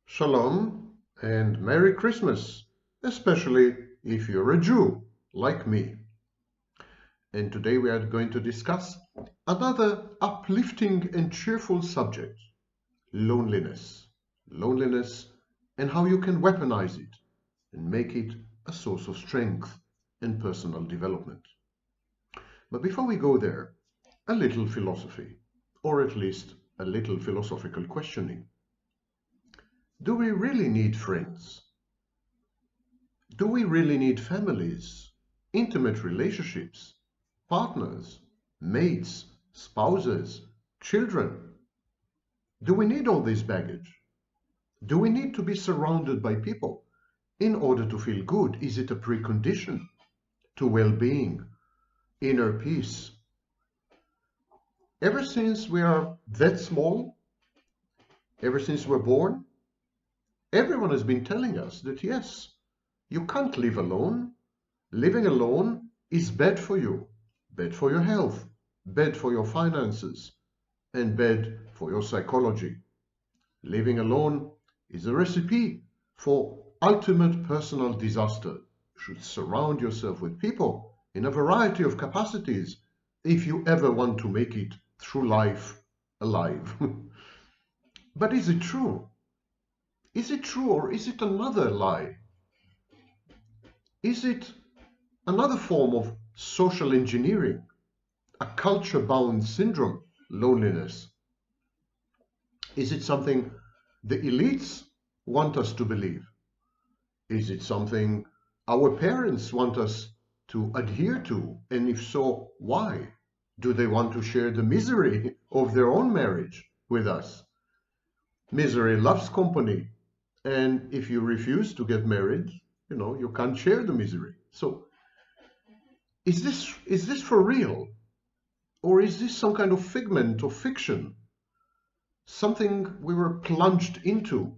Shalom and Merry Christmas, especially if you're a Jew like me. And today we are going to discuss another uplifting and cheerful subject, loneliness. Loneliness and how you can weaponize it and make it a source of strength and personal development. But before we go there, a little philosophy, or at least a little philosophical questioning. Do we really need friends? Do we really need families, intimate relationships, partners, mates, spouses, children? Do we need all this baggage? Do we need to be surrounded by people in order to feel good? Is it a precondition to well-being, inner peace? Ever since we are that small, ever since we're born, everyone has been telling us that yes, you can't live alone. Living alone is bad for you, bad for your health, bad for your finances, and bad for your psychology. Living alone is a recipe for ultimate personal disaster. You should surround yourself with people in a variety of capacities if you ever want to make it through life alive. But is it true? Is it true, or is it another lie? Is it another form of social engineering, a culture-bound syndrome, loneliness? Is it something the elites want us to believe? Is it something our parents want us to adhere to? And if so, why? Do they want to share the misery of their own marriage with us? Misery loves company. And if you refuse to get married, you can't share the misery. So is this for real? Or is this some kind of figment of fiction? Something we were plunged into,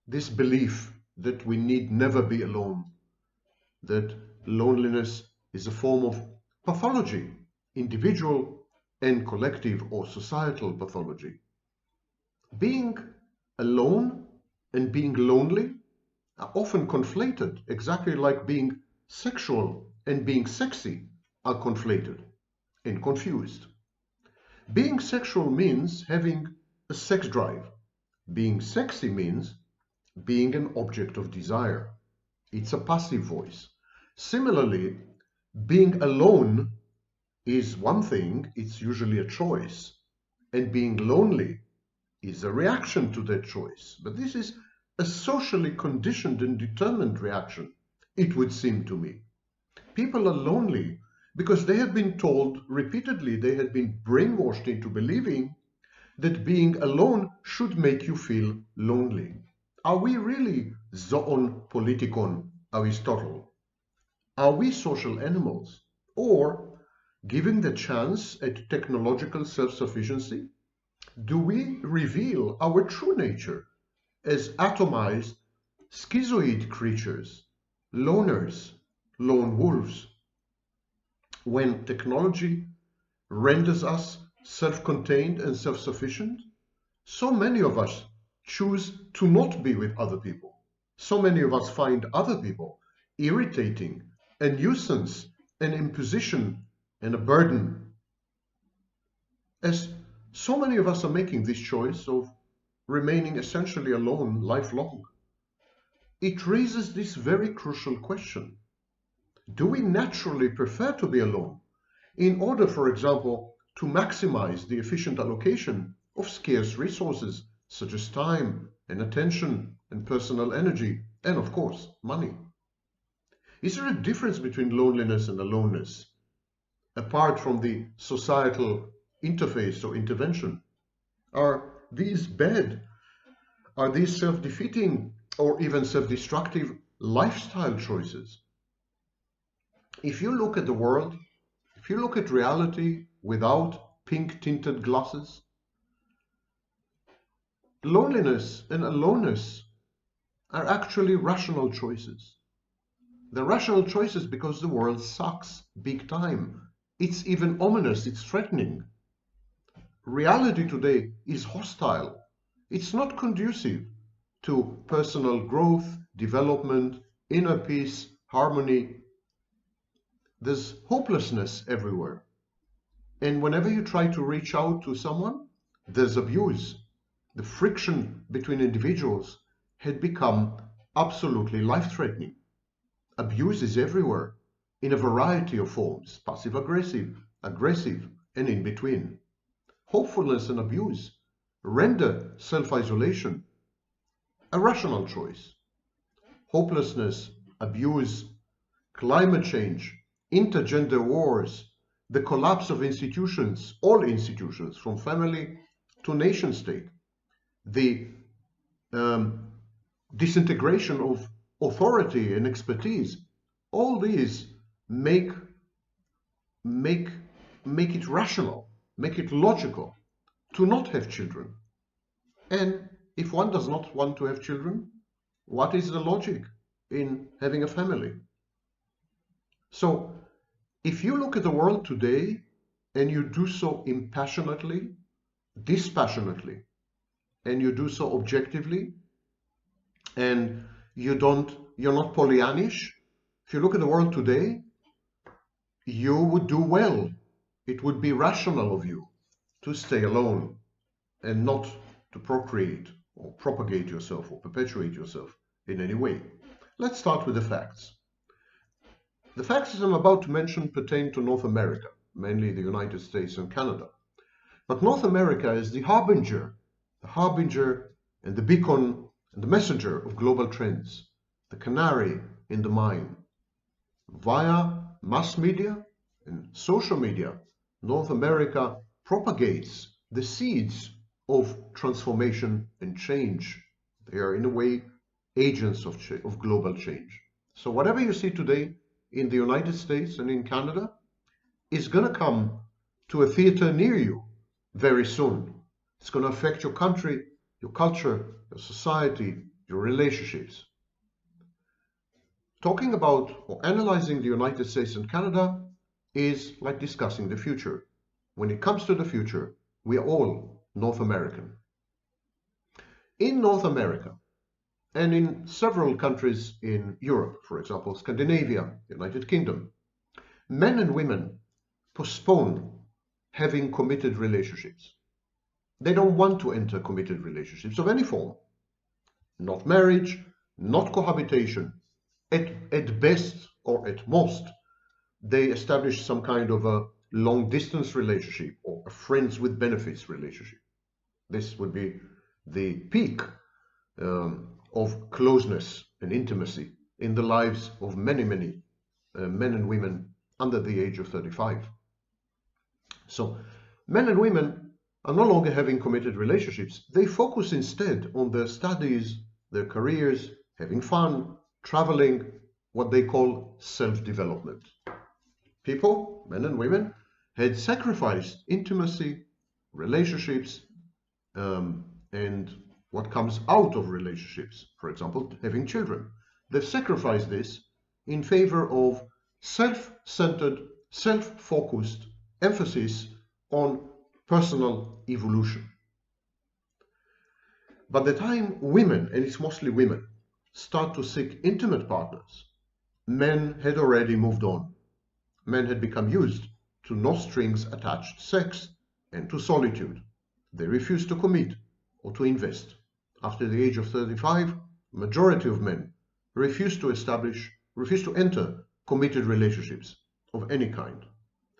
this belief that we need never be alone, that loneliness is a form of pathology, individual and collective or societal pathology. Being alone and being lonely are often conflated, exactly like being sexual and being sexy are conflated and confused. Being sexual means having a sex drive. Being sexy means being an object of desire. It's a passive voice. Similarly, being alone is one thing, it's usually a choice, and being lonely is a reaction to that choice. But this is a socially conditioned and determined reaction, it would seem to me. People are lonely because they have been told repeatedly, they have been brainwashed into believing that being alone should make you feel lonely. Are we really zoon politikon Aristotle? Are we social animals? Or, given the chance at technological self-sufficiency, do we reveal our true nature as atomized, schizoid creatures, loners, lone wolves? When technology renders us self-contained and self-sufficient, so many of us choose to not be with other people. So many of us find other people irritating, a nuisance, an imposition, and a burden. As so many of us are making this choice of remaining essentially alone lifelong, it raises this very crucial question. Do we naturally prefer to be alone in order, for example, to maximize the efficient allocation of scarce resources such as time and attention and personal energy and, of course, money? Is there a difference between loneliness and aloneness, apart from the societal interface or intervention? Are these bad? Are these self-defeating or even self-destructive lifestyle choices? If you look at the world, if you look at reality without pink-tinted glasses, loneliness and aloneness are actually rational choices. They're rational choices because the world sucks big time. It's even ominous, it's threatening. Reality today is hostile. It's not conducive to personal growth, development, inner peace, harmony. There's hopelessness everywhere. And whenever you try to reach out to someone, there's abuse. The friction between individuals had become absolutely life-threatening. Abuse is everywhere, in a variety of forms, passive-aggressive, aggressive, and in between. Hopefulness and abuse render self-isolation a rational choice. Hopelessness, abuse, climate change, intergender wars, the collapse of institutions, all institutions, from family to nation state, the disintegration of authority and expertise, all these make it rational, make it logical to not have children. And if one does not want to have children, what is the logic in having a family? So if you look at the world today and you do so impassionately, dispassionately, and you do so objectively, and you're not Pollyannish, if you look at the world today, you would do well. It would be rational of you to stay alone and not to procreate or propagate yourself or perpetuate yourself in any way. Let's start with the facts. The facts that I'm about to mention pertain to North America, mainly the United States and Canada. But North America is the harbinger and the beacon and the messenger of global trends, the canary in the mine. Via mass media and social media, North America propagates the seeds of transformation and change. They are, in a way, agents of global change. So whatever you see today in the United States and in Canada is going to come to a theater near you very soon. It's going to affect your country, your culture, your society, your relationships. Talking about or analyzing the United States and Canada is like discussing the future. When it comes to the future, we are all North American. In North America, and in several countries in Europe, for example, Scandinavia, United Kingdom, men and women postpone having committed relationships. They don't want to enter committed relationships of any form. Not marriage, not cohabitation. At best or at most, they establish some kind of a long-distance relationship or a friends with benefits relationship. This would be the peak of closeness and intimacy in the lives of many men and women under the age of 35. So men and women are no longer having committed relationships. They focus instead on their studies, their careers, having fun, traveling, what they call self-development. People, men and women, had sacrificed intimacy, relationships, and what comes out of relationships, for example, having children. They've sacrificed this in favor of self-centered, self-focused emphasis on personal evolution. By the time women, and it's mostly women, start to seek intimate partners, men had already moved on. Men had become used to no strings attached sex and to solitude. They refused to commit or to invest. After the age of 35, the majority of men refused to enter committed relationships of any kind.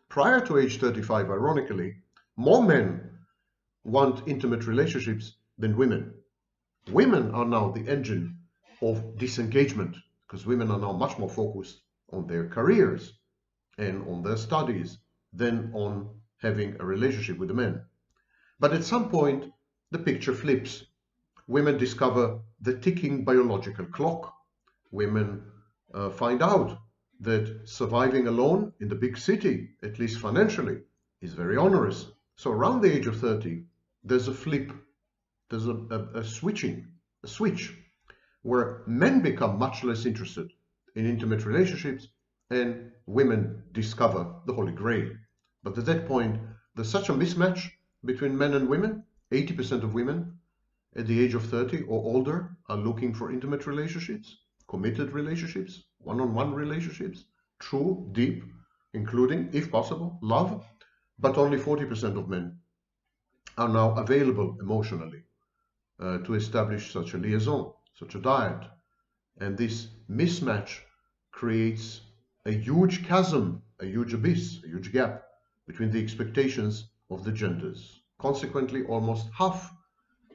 Prior to age 35, ironically, more men want intimate relationships than women. Women are now the engine of disengagement because women are now much more focused on their careers and on their studies than on having a relationship with the men. But at some point, the picture flips. Women discover the ticking biological clock. Women find out that surviving alone in the big city, at least financially, is very onerous. So around the age of 30, there's a flip. There's a switch where men become much less interested in intimate relationships and women discover the Holy Grail. But at that point, there's such a mismatch between men and women, 80% of women at the age of 30 or older are looking for intimate relationships, committed relationships, one-on-one relationships, true, deep, including, if possible, love, but only 40% of men are now available emotionally to establish such a liaison, such a diet. And this mismatch creates a huge chasm, a huge abyss, a huge gap between the expectations of the genders. Consequently, almost half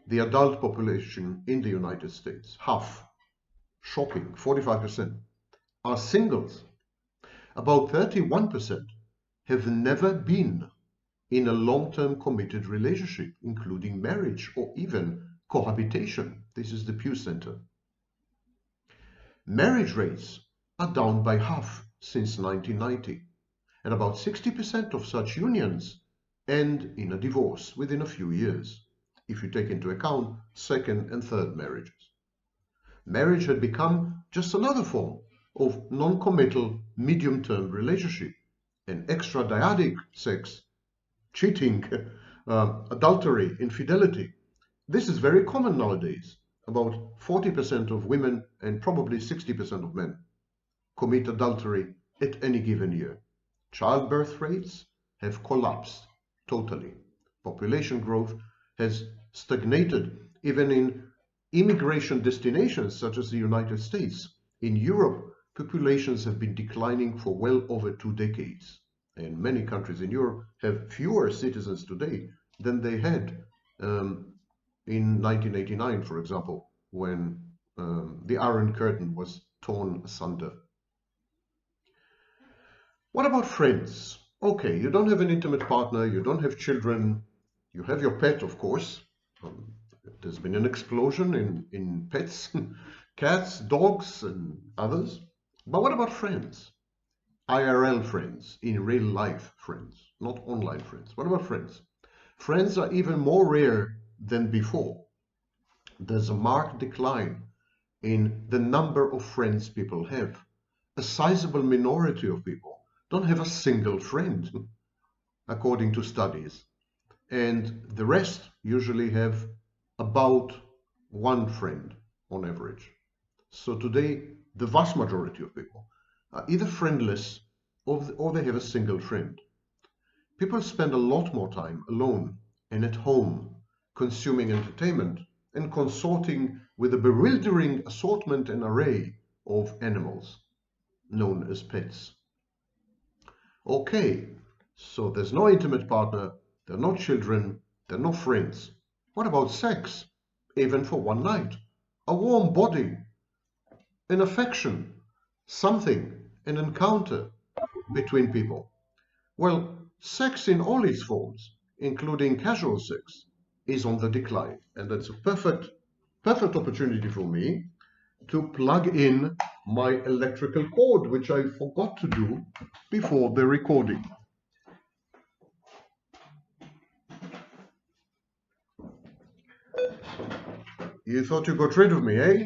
the adult population in the United States, half, shocking, 45%, are singles. About 31% have never been in a long-term committed relationship, including marriage or even cohabitation. This is the Pew Center. Marriage rates are down by half since 1990, and about 60% of such unions end in a divorce within a few years, if you take into account second and third marriages. Marriage had become just another form of non-committal medium-term relationship, and extradyadic sex, cheating, adultery, infidelity. This is very common nowadays. About 40% of women and probably 60% of men commit adultery at any given year. Childbirth rates have collapsed totally. Population growth has stagnated even in immigration destinations such as the United States. In Europe, populations have been declining for well over 2 decades. And many countries in Europe have fewer citizens today than they had in 1989, for example, when the Iron Curtain was torn asunder. What about friends? Okay, you don't have an intimate partner, you don't have children, you have your pet, of course. There's been an explosion in pets, cats, dogs, and others. But what about friends? IRL friends, in real life friends, not online friends. What about friends? Friends are even more rare than before. There's a marked decline in the number of friends people have. A sizable minority of people don't have a single friend, according to studies. And the rest usually have about one friend on average. So today, the vast majority of people are either friendless or they have a single friend. People spend a lot more time alone and at home, consuming entertainment and consorting with a bewildering assortment and array of animals known as pets. Okay, so there's no intimate partner, there are no children, there are no friends. What about sex? Even for one night. A warm body, an affection, something, an encounter between people. Well, sex in all its forms, including casual sex, is on the decline. And that's a perfect opportunity for me to plug in my electrical cord, which I forgot to do before the recording. You thought you got rid of me, eh?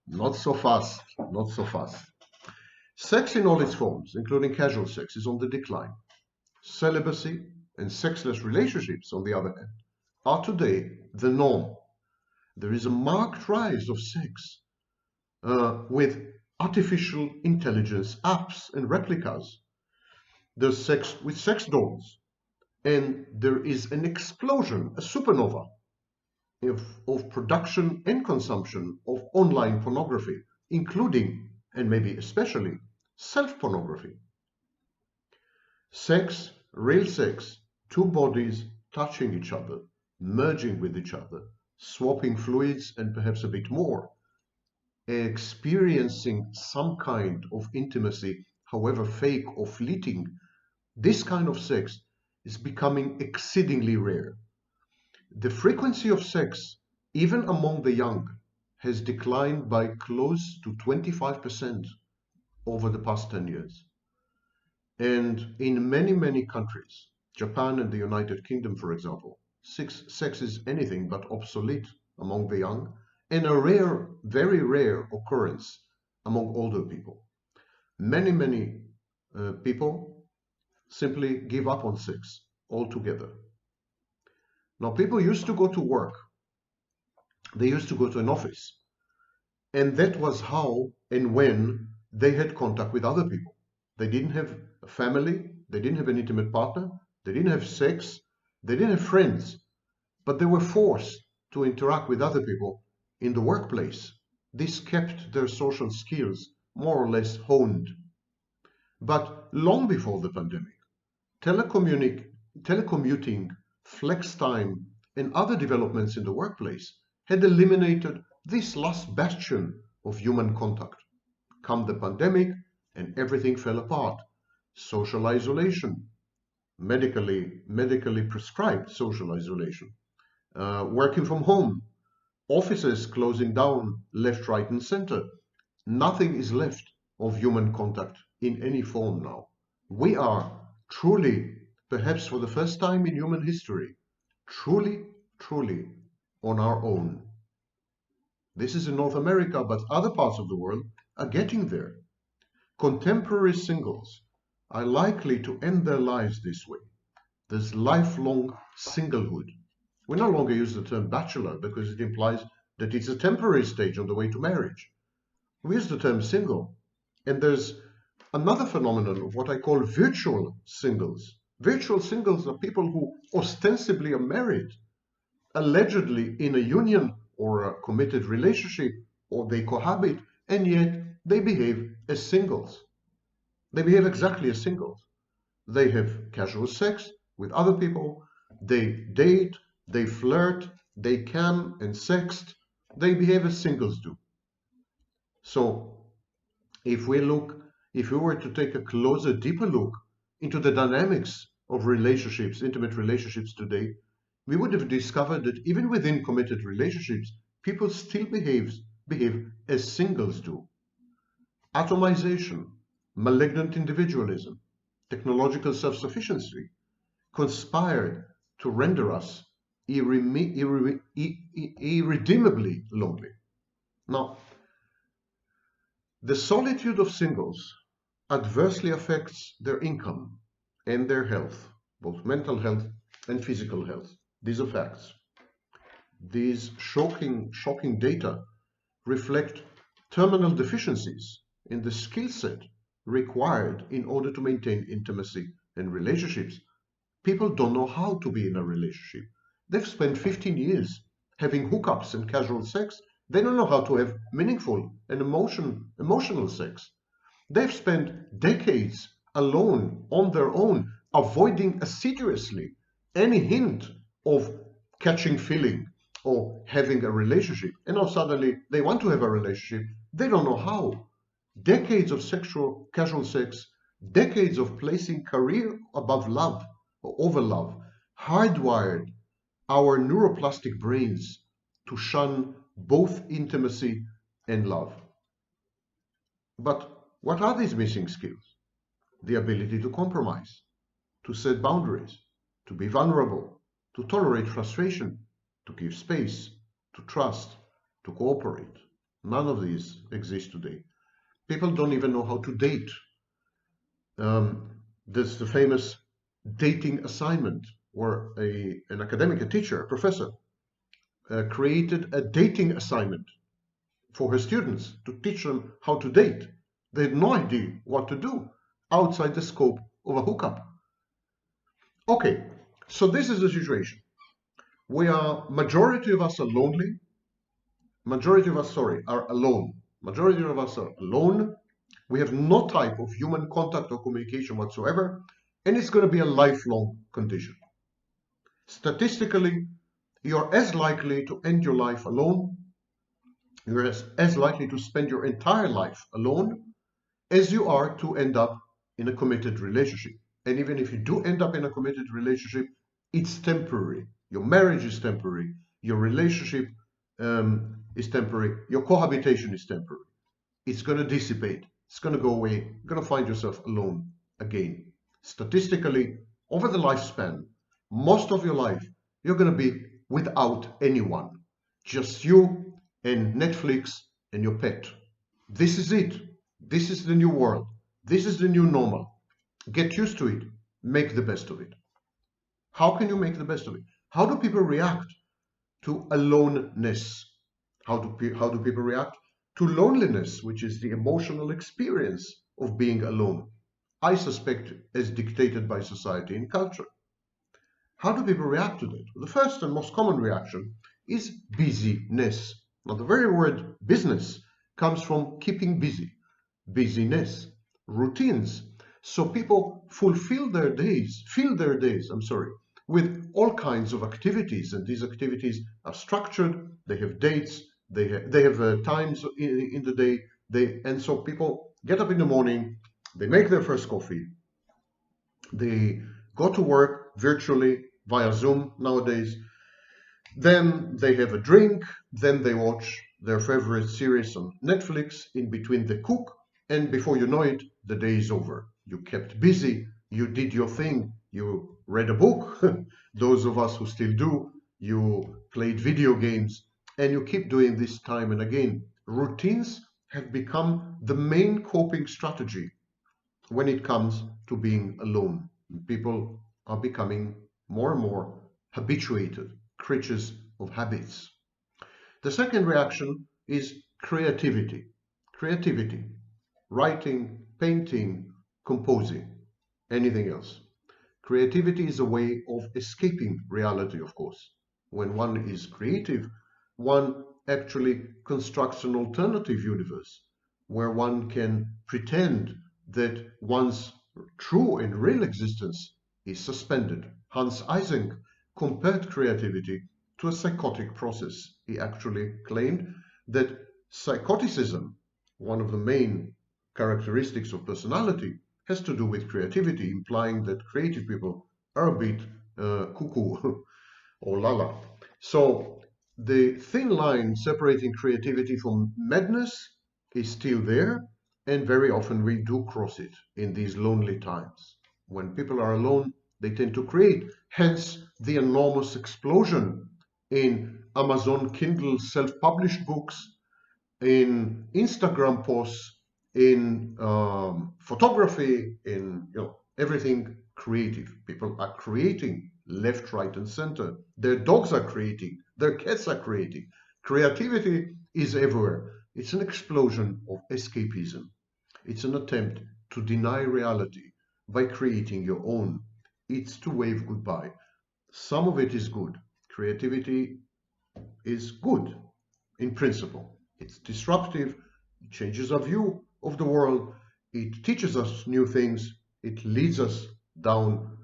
Not so fast, not so fast. Sex in all its forms, including casual sex, is on the decline. Celibacy and sexless relationships, on the other hand, are today the norm. There is a marked rise of sex with artificial intelligence apps and replicas. There's sex with sex dolls, and there is an explosion, a supernova, of production and consumption of online pornography, including, and maybe especially, self-pornography. Sex, real sex, two bodies touching each other, merging with each other, swapping fluids and perhaps a bit more, experiencing some kind of intimacy, however fake or fleeting. This kind of sex is becoming exceedingly rare. The frequency of sex, even among the young, has declined by close to 25% over the past 10 years. And in many, many countries, Japan and the United Kingdom, for example, sex is anything but obsolete among the young, and a rare, very rare occurrence among older people. Many, many people simply give up on sex altogether. Now, people used to go to work They used to go to an office, and that was how and when they had contact with other people. They didn't have a family, they didn't have an intimate partner, they didn't have sex, they didn't have friends, but they were forced to interact with other people in the workplace. This kept their social skills more or less honed. But long before the pandemic, telecommuting, flex time, and other developments in the workplace had eliminated this last bastion of human contact. Come the pandemic, and everything fell apart. Social isolation, medically prescribed social isolation, working from home, offices closing down left, right, and center. Nothing is left of human contact in any form now. We are truly, perhaps for the first time in human history, truly on our own. This is in North America, but other parts of the world are getting there. Contemporary singles are likely to end their lives this way. There's lifelong singlehood. We no longer use the term bachelor because it implies that it's a temporary stage on the way to marriage. We use the term single. And there's another phenomenon of what I call virtual singles. Virtual singles are people who ostensibly are married, allegedly in a union or a committed relationship, or they cohabit, and yet they behave as singles. They behave exactly as singles. They have casual sex with other people, they date, they flirt, they can and sext, they behave as singles do. So if we were to take a closer, deeper look into the dynamics of relationships, intimate relationships today, we would have discovered that even within committed relationships, people still behave as singles do. Atomization, malignant individualism, technological self-sufficiency conspired to render us irredeemably lonely. Now, the solitude of singles adversely affects their income and their health, both mental health and physical health. These are facts. These shocking data reflect terminal deficiencies in the skill set required in order to maintain intimacy and relationships. People don't know how to be in a relationship. They've spent 15 years having hookups and casual sex. They don't know how to have meaningful and emotional sex. They've spent decades alone, on their own, avoiding assiduously any hint of catching feeling or having a relationship. And now suddenly they want to have a relationship. They don't know how. Decades of sexual casual sex, decades of placing career above love or over love, hardwired our neuroplastic brains to shun both intimacy and love. But what are these missing skills? The ability to compromise, to set boundaries, to be vulnerable, to tolerate frustration, to give space, to trust, to cooperate. None of these exist today. People don't even know how to date. There's the famous dating assignment where an academic, a teacher, a professor, created a dating assignment for her students to teach them how to date. They had no idea what to do outside the scope of a hookup. Okay, so this is the situation. Majority of us are lonely. Majority of us, are alone. Majority of us are alone. We have no type of human contact or communication whatsoever, and it's going to be a lifelong condition. Statistically, you're as likely to end your life alone, you're as likely to spend your entire life alone as you are to end up in a committed relationship. And even if you do end up in a committed relationship, it's temporary. Your marriage is temporary. Your relationship is temporary. Your cohabitation is temporary. It's going to dissipate. It's going to go away. You're going to find yourself alone again. Statistically, over the lifespan, most of your life, you're going to be without anyone. Just you and Netflix and your pet. This is it. This is the new world. This is the new normal. Get used to it. Make the best of it. How can you make the best of it? How do people react to aloneness? How do people react to loneliness, which is the emotional experience of being alone? I suspect as dictated by society and culture. How do people react to that? The first and most common reaction is busyness. Now, the very word business comes from keeping busy, busyness, routines. So people fill their days, with all kinds of activities, and these activities are structured. They have dates, they have times in the day. And so people get up in the morning, they make their first coffee, they go to work virtually via Zoom nowadays. Then they have a drink, then they watch their favorite series on Netflix. In between they cook, and before you know it, the day is over. You kept busy, you did your thing, you read a book, those of us who still do, you played video games, and you keep doing this time and again. Routines have become the main coping strategy when it comes to being alone. People are becoming more and more habituated creatures of habits. The second reaction is creativity. Creativity, writing, painting, composing, anything else. Creativity is a way of escaping reality, of course. When one is creative, one actually constructs an alternative universe where one can pretend that one's true and real existence is suspended. Hans Eysenck compared creativity to a psychotic process. He actually claimed that psychoticism, one of the main characteristics of personality, has to do with creativity, implying that creative people are a bit cuckoo or lala. So the thin line separating creativity from madness is still there, and very often we do cross it in these lonely times. When people are alone, they tend to create, hence the enormous explosion in Amazon Kindle self-published books, in Instagram posts, in photography, in everything creative. People are creating left, right, and center. Their dogs are creating. Their cats are creating. Creativity is everywhere. It's an explosion of escapism. It's an attempt to deny reality by creating your own. It's to wave goodbye. Some of it is good. Creativity is good in principle. It's disruptive, it changes our view of the world, it teaches us new things, it leads us down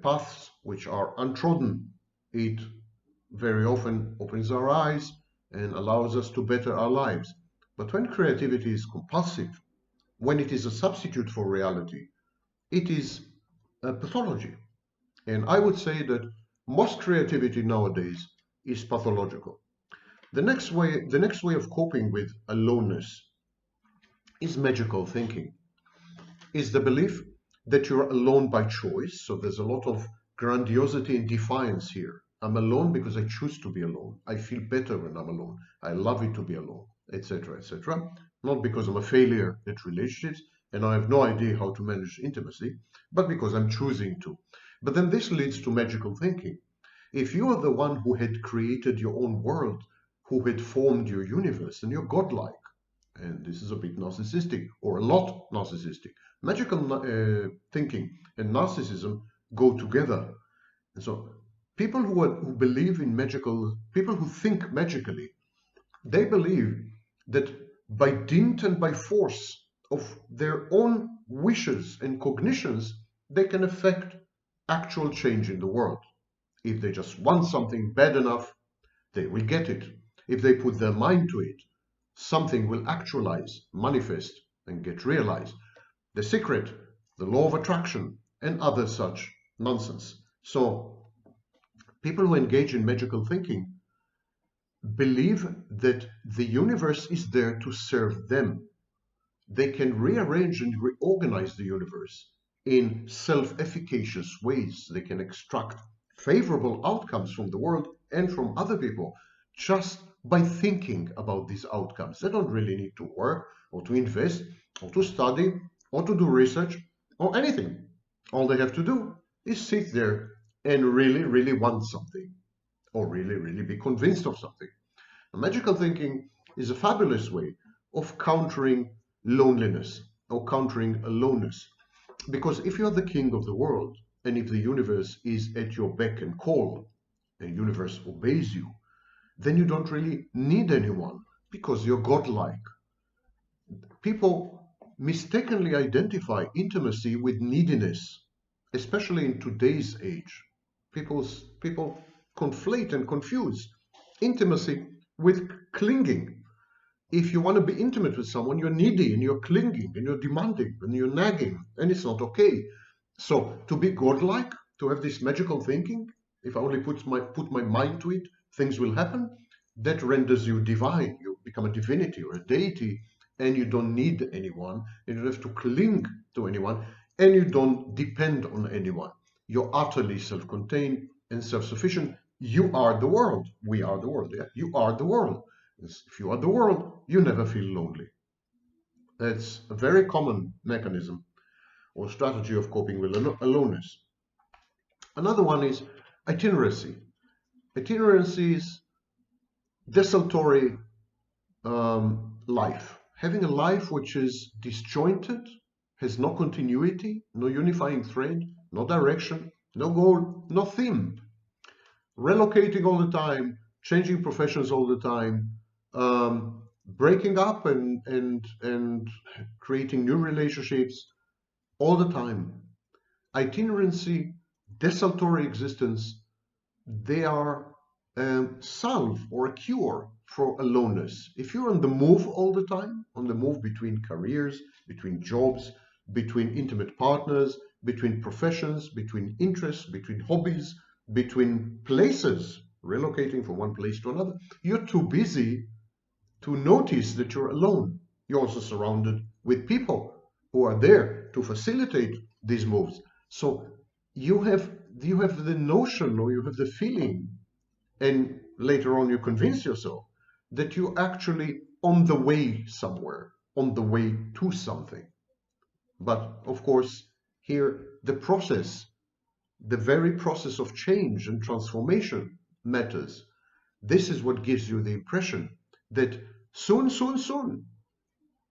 paths which are untrodden. It very often opens our eyes and allows us to better our lives. But when creativity is compulsive, when it is a substitute for reality, it is a pathology. And I would say that most creativity nowadays is pathological. The next way of coping with aloneness is magical thinking, is the belief that you're alone by choice. So there's a lot of grandiosity and defiance here. I'm alone because I choose to be alone. I feel better when I'm alone. I love it to be alone, etc., etc. Not because I'm a failure at relationships and I have no idea how to manage intimacy, but because I'm choosing to. But then this leads to magical thinking. If you are the one who had created your own world, who had formed your universe, and you're godlike, and this is a bit narcissistic or a lot narcissistic. Magical thinking and narcissism go together. And so people who believe in magical, people who think magically, they believe that by dint and by force of their own wishes and cognitions, they can affect actual change in the world. If they just want something bad enough, they will get it. If they put their mind to it, something will actualize, manifest, and get realized. The Secret, the law of attraction, and other such nonsense. So, people who engage in magical thinking believe that the universe is there to serve them. They can rearrange and reorganize the universe in self-efficacious ways. They can extract favorable outcomes from the world and from other people just by thinking about these outcomes. They don't really need to work or to invest or to study or to do research or anything. All they have to do is sit there and really, really want something or really, really be convinced of something. Magical thinking is a fabulous way of countering loneliness or countering aloneness. Because if you're the king of the world, and if the universe is at your beck and call, and the universe obeys you, then you don't really need anyone because you're godlike. People mistakenly identify intimacy with neediness, especially in today's age. People conflate and confuse intimacy with clinging. If you want to be intimate with someone, you're needy and you're clinging and you're demanding and you're nagging, and it's not okay. So to be godlike, to have this magical thinking, if I only put my mind to it, things will happen. That renders you divine. You become a divinity or a deity, and you don't need anyone. You don't have to cling to anyone, and you don't depend on anyone. You're utterly self-contained and self-sufficient. You are the world. We are the world. Yeah? You are the world. If you are the world, you never feel lonely. That's a very common mechanism or strategy of coping with aloneness. Another one is itinerancy. Itinerancy is desultory life. Having a life which is disjointed, has no continuity, no unifying thread, no direction, no goal, no theme. Relocating all the time, changing professions all the time, breaking up and creating new relationships all the time. Itinerancy, desultory existence, they are a salve or a cure for aloneness. If you're on the move all the time, on the move between careers, between jobs, between intimate partners, between professions, between interests, between hobbies, between places, relocating from one place to another, you're too busy to notice that you're alone. You're also surrounded with people who are there to facilitate these moves. So you have the notion, or you have the feeling, and later on you convince yourself that you're actually on the way somewhere, on the way to something. But of course, here the very process of change and transformation matters. This is what gives you the impression that soon, soon, soon,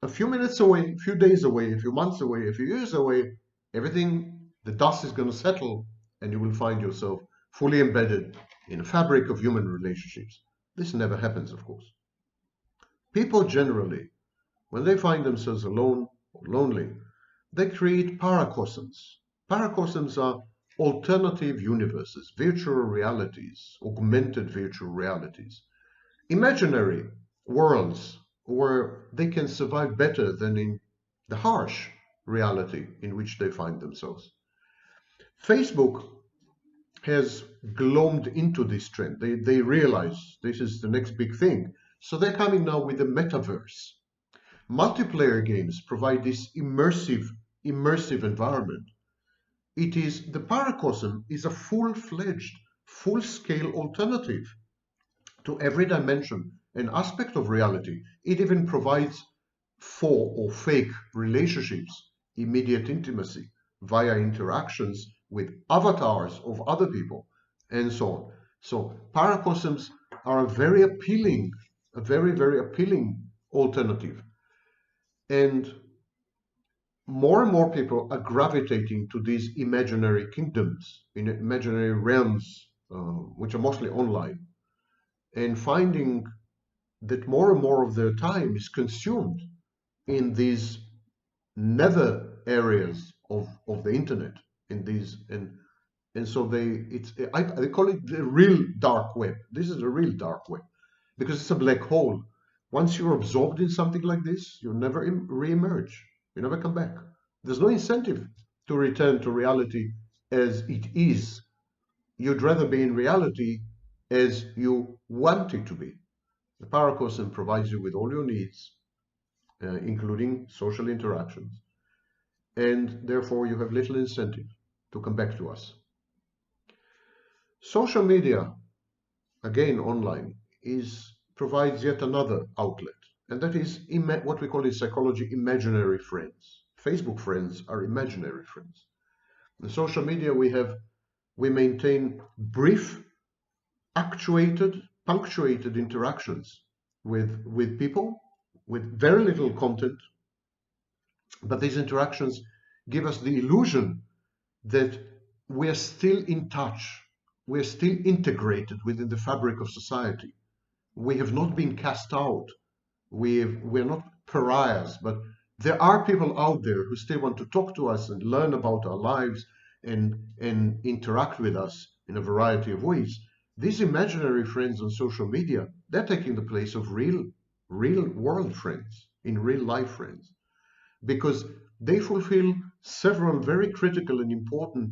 a few minutes away, a few days away, a few months away, a few years away, everything, the dust is going to settle, and you will find yourself fully embedded in a fabric of human relationships. This never happens, of course. People generally, when they find themselves alone or lonely, they create paracosms. Paracosms are alternative universes, virtual realities, augmented virtual realities, imaginary worlds where they can survive better than in the harsh reality in which they find themselves. Facebook has glommed into this trend. They realize this is the next big thing. So they're coming now with the metaverse. Multiplayer games provide this immersive environment. It is the paracosm is a full-fledged, full-scale alternative to every dimension and aspect of reality. It even provides for or fake relationships, immediate intimacy via interactions with avatars of other people, and so on. So paracosms are a very appealing, a very, very appealing alternative. And more people are gravitating to these imaginary kingdoms, in imaginary realms, which are mostly online, and finding that more and more of their time is consumed in these nether areas of the internet, in these and so I call it the real dark web. This is the real dark web because it's a black hole. Once you're absorbed in something like this, you'll never re-emerge. You never come back. There's no incentive to return to reality as it is. You'd rather be in reality as you want it to be. The paracosm provides you with all your needs, including social interactions, and therefore you have little incentive to come back to us. Social media, again online, provides yet another outlet, and that is what we call in psychology imaginary friends. Facebook friends are imaginary friends. In social media, we maintain brief, punctuated interactions with people with very little content, but these interactions give us the illusion that we are still in touch, we are still integrated within the fabric of society. We have not been cast out. We're not pariahs, but there are people out there who still want to talk to us and learn about our lives and interact with us in a variety of ways. These imaginary friends on social media, they're taking the place of real world friends, in real life friends, because they fulfill several very critical and important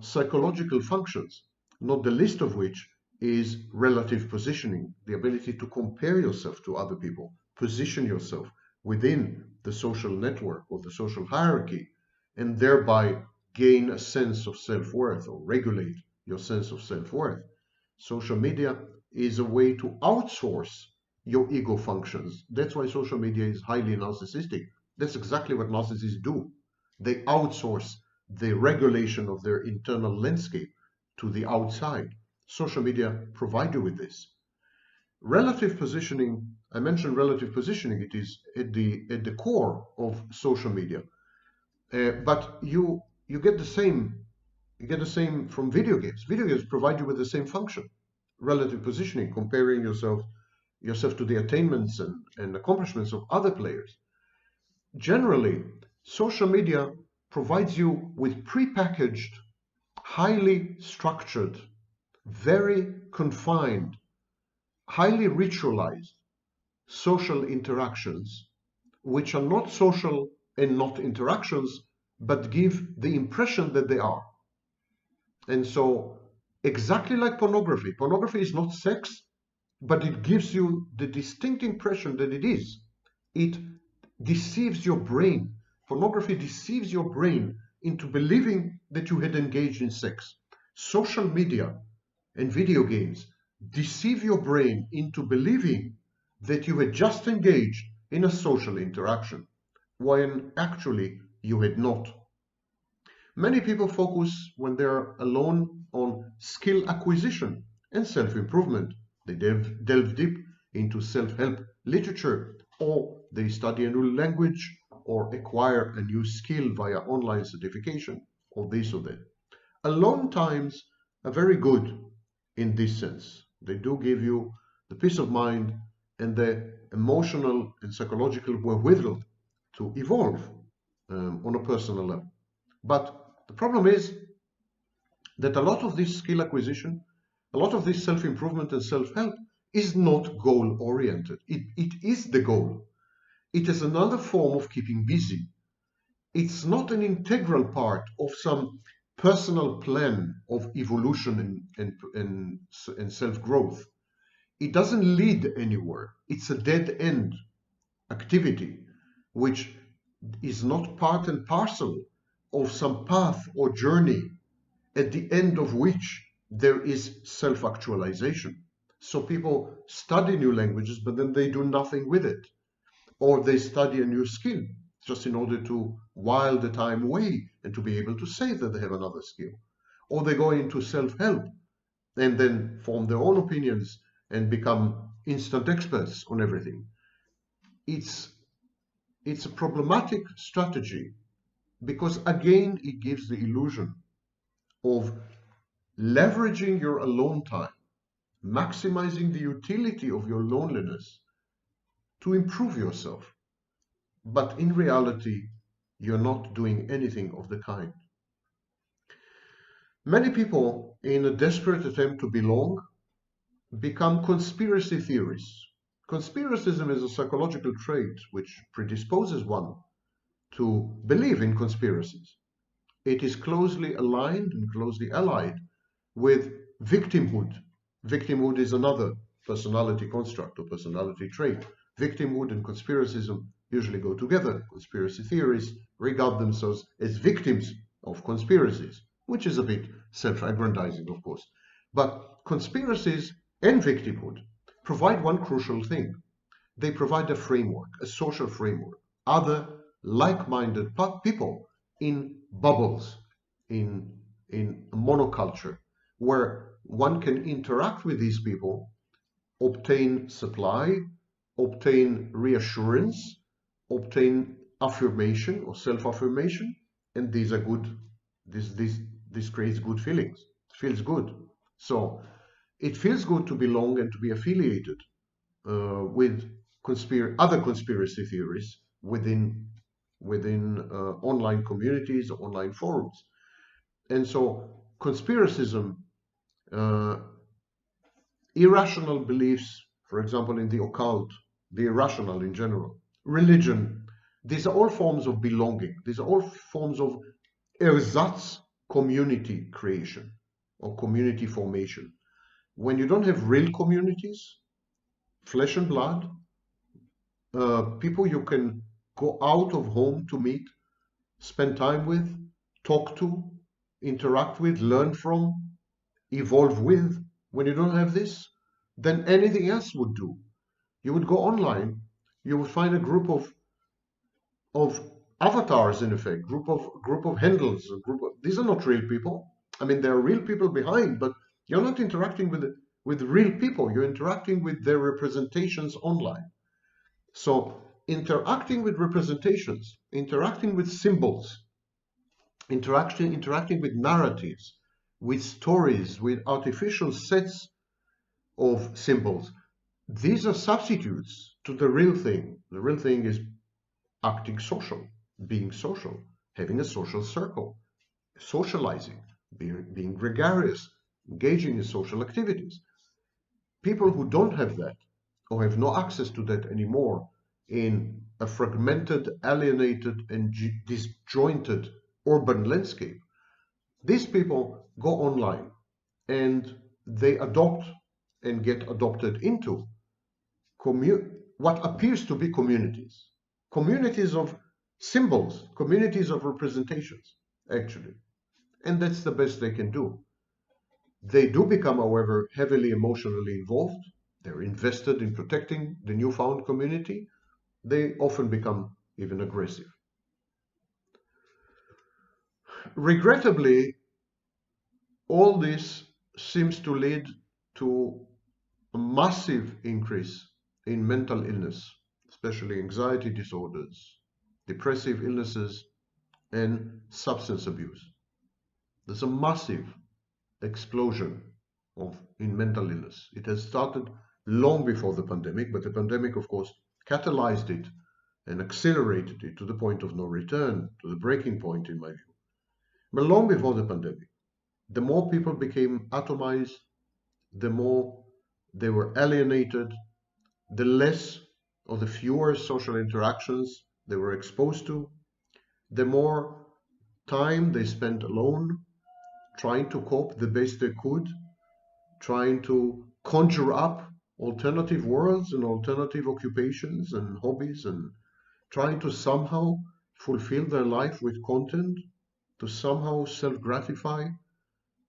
psychological functions, not the least of which is relative positioning, the ability to compare yourself to other people, position yourself within the social network or the social hierarchy, and thereby gain a sense of self-worth or regulate your sense of self-worth. Social media is a way to outsource your ego functions. That's why social media is highly narcissistic. That's exactly what narcissists do. They outsource the regulation of their internal landscape to the outside. Social media provide you with this. Relative positioning, I mentioned relative positioning, it is at the core of social media. But you get the same from video games. Video games provide you with the same function. Relative positioning, comparing yourself to the attainments and accomplishments of other players. Generally, social media provides you with prepackaged, highly structured, very confined, highly ritualized social interactions, which are not social and not interactions, but give the impression that they are. And so, exactly like pornography, pornography is not sex, but it gives you the distinct impression that it is. It deceives your brain. Pornography deceives your brain into believing that you had engaged in sex. Social media and video games deceive your brain into believing that you had just engaged in a social interaction, when actually you had not. Many people focus when they're alone on skill acquisition and self-improvement. They delve deep into self-help literature, or they study a new language or acquire a new skill via online certification, or this or that. Alone times are very good in this sense. They do give you the peace of mind and the emotional and psychological wherewithal to evolve on a personal level. But the problem is that a lot of this skill acquisition, a lot of this self-improvement and self-help is not goal-oriented. It is the goal. It is another form of keeping busy. It's not an integral part of some personal plan of evolution and self-growth. It doesn't lead anywhere. It's a dead-end activity, which is not part and parcel of some path or journey at the end of which there is self-actualization. So people study new languages, but then they do nothing with it. Or they study a new skill just in order to while the time away and to be able to say that they have another skill. Or they go into self-help and then form their own opinions and become instant experts on everything. It's a problematic strategy because, again, it gives the illusion of leveraging your alone time, maximizing the utility of your loneliness to improve yourself. But in reality, you're not doing anything of the kind. Many people, in a desperate attempt to belong, become conspiracy theorists. Conspiracism is a psychological trait which predisposes one to believe in conspiracies. It is closely aligned and closely allied with victimhood. Victimhood is another personality construct or personality trait. Victimhood and conspiracism usually go together. Conspiracy theories regard themselves as victims of conspiracies, which is a bit self-aggrandizing, of course. But conspiracies and victimhood provide one crucial thing. They provide a framework, a social framework. Other like-minded people in bubbles, in a monoculture, where one can interact with these people, obtain supply obtain reassurance, obtain affirmation or self-affirmation, and these are good. This creates good feelings. It feels good. So it feels good to belong and to be affiliated with other conspiracy theories within online communities, online forums. And so conspiracism, uh, irrational beliefs, for example, in the occult, the irrational in general, religion, these are all forms of belonging. These are all forms of ersatz community creation or community formation. When you don't have real communities, flesh and blood, people you can go out of home to meet, spend time with, talk to, interact with, learn from, evolve with. When you don't have this, then anything else would do. You would go online, you would find a group of avatars, in effect, group of handles, these are not real people. I mean, there are real people behind, but you're not interacting with real people. You're interacting with their representations online. So interacting with representations, interacting with symbols, interacting with narratives, with stories, with artificial sets of symbols, these are substitutes to the real thing. The real thing is acting social, being social, having a social circle, socializing, being gregarious, engaging in social activities. People who don't have that or have no access to that anymore in a fragmented, alienated, and disjointed urban landscape, these people go online and they adopt and get adopted into what appears to be communities of symbols, communities of representations, actually. And that's the best they can do. They do become, however, heavily emotionally involved. They're invested in protecting the newfound community. They often become even aggressive. Regrettably, all this seems to lead to a massive increase in mental illness, especially anxiety disorders, depressive illnesses, and substance abuse. There's a massive explosion in mental illness. It has started long before the pandemic, but the pandemic, of course, catalyzed it and accelerated it to the point of no return, to the breaking point, in my view. But long before the pandemic, the more people became atomized, the more they were alienated, the less or the fewer social interactions they were exposed to, the more time they spent alone, trying to cope the best they could, trying to conjure up alternative worlds and alternative occupations and hobbies, and trying to somehow fulfill their life with content, to somehow self-gratify,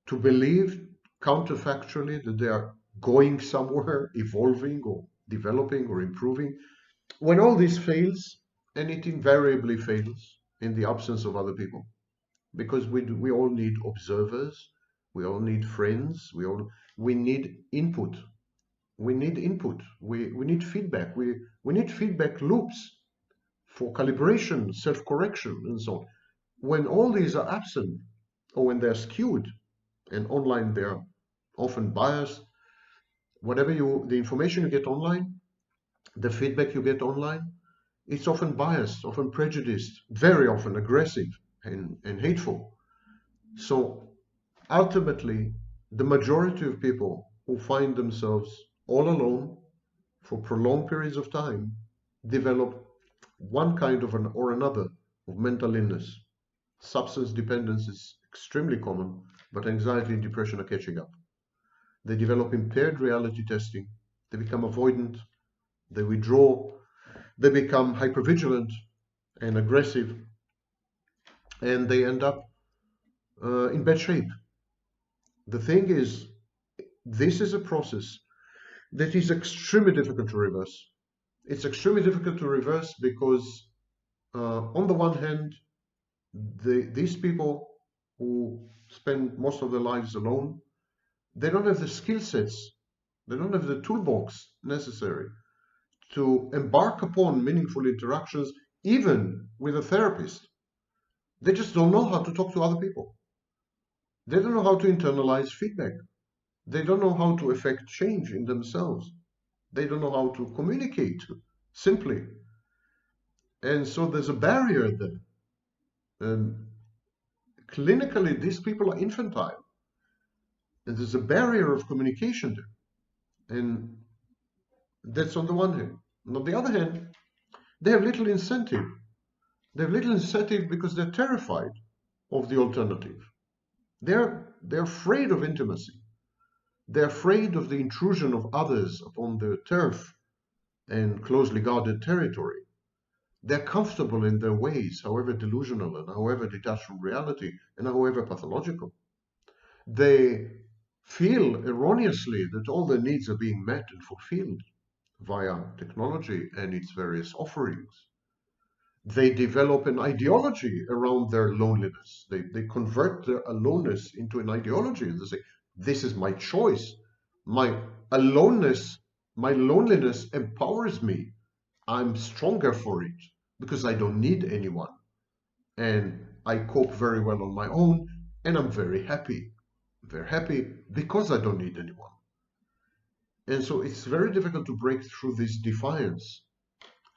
to believe counterfactually that they are going somewhere, evolving or developing or improving. When all this fails, and it invariably fails in the absence of other people, because we all need observers, we all need friends, we need input. We need input. We need feedback. We need feedback loops for calibration, self-correction, and so on. When all these are absent, or when they're skewed, and online they're often biased, the information you get online, the feedback you get online, it's often biased, often prejudiced, very often aggressive and hateful. So ultimately, the majority of people who find themselves all alone for prolonged periods of time develop one kind of or another of mental illness. Substance dependence is extremely common, but anxiety and depression are catching up. They develop impaired reality testing, they become avoidant, they withdraw, they become hypervigilant and aggressive, and they end up in bad shape. The thing is, this is a process that is extremely difficult to reverse. It's extremely difficult to reverse because, on the one hand, these people who spend most of their lives alone, they don't have the skill sets, they don't have the toolbox necessary to embark upon meaningful interactions, even with a therapist. They just don't know how to talk to other people. They don't know how to internalize feedback. They don't know how to effect change in themselves. They don't know how to communicate simply. And so there's a barrier there. Clinically, these people are infantile. And there's a barrier of communication there. And that's on the one hand. And on the other hand, they have little incentive. They have little incentive because they're terrified of the alternative. They're afraid of intimacy. They're afraid of the intrusion of others upon their turf and closely guarded territory. They're comfortable in their ways, however delusional and however detached from reality and however pathological. They feel erroneously that all their needs are being met and fulfilled via technology and its various offerings. They develop an ideology around their loneliness. They convert their aloneness into an ideology. They say, this is my choice. My aloneness, my loneliness empowers me. I'm stronger for it because I don't need anyone. And I cope very well on my own, and I'm very happy. Very happy because I don't need anyone. And so it's very difficult to break through this defiance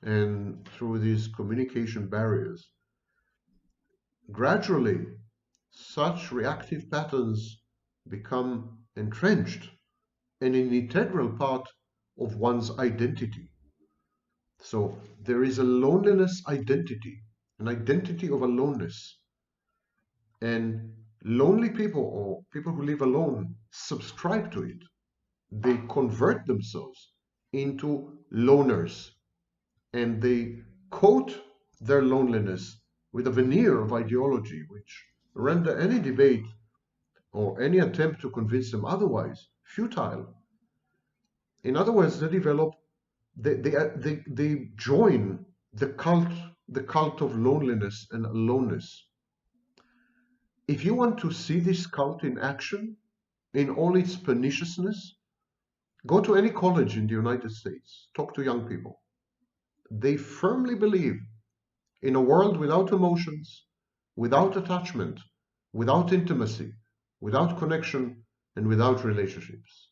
and through these communication barriers. Gradually, such reactive patterns become entrenched and an integral part of one's identity. So there is a loneliness identity, an identity of aloneness. And lonely people or people who live alone subscribe to it. They convert themselves into loners and they coat their loneliness with a veneer of ideology which render any debate or any attempt to convince them otherwise futile. In other words, they join the cult of loneliness and aloneness. If you want to see this cult in action, in all its perniciousness, go to any college in the United States, talk to young people. They firmly believe in a world without emotions, without attachment, without intimacy, without connection, and without relationships.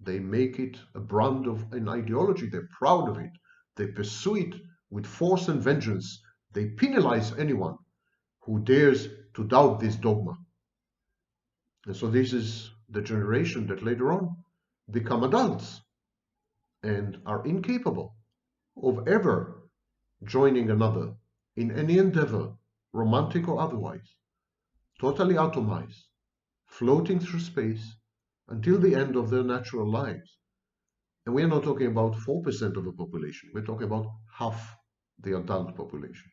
They make it a brand of an ideology. They're proud of it. They pursue it with force and vengeance. They penalize anyone who dares to doubt this dogma. And so this is the generation that later on become adults and are incapable of ever joining another in any endeavor, romantic or otherwise, totally atomized, floating through space until the end of their natural lives. And we are not talking about 4% of the population, we're talking about half the adult population.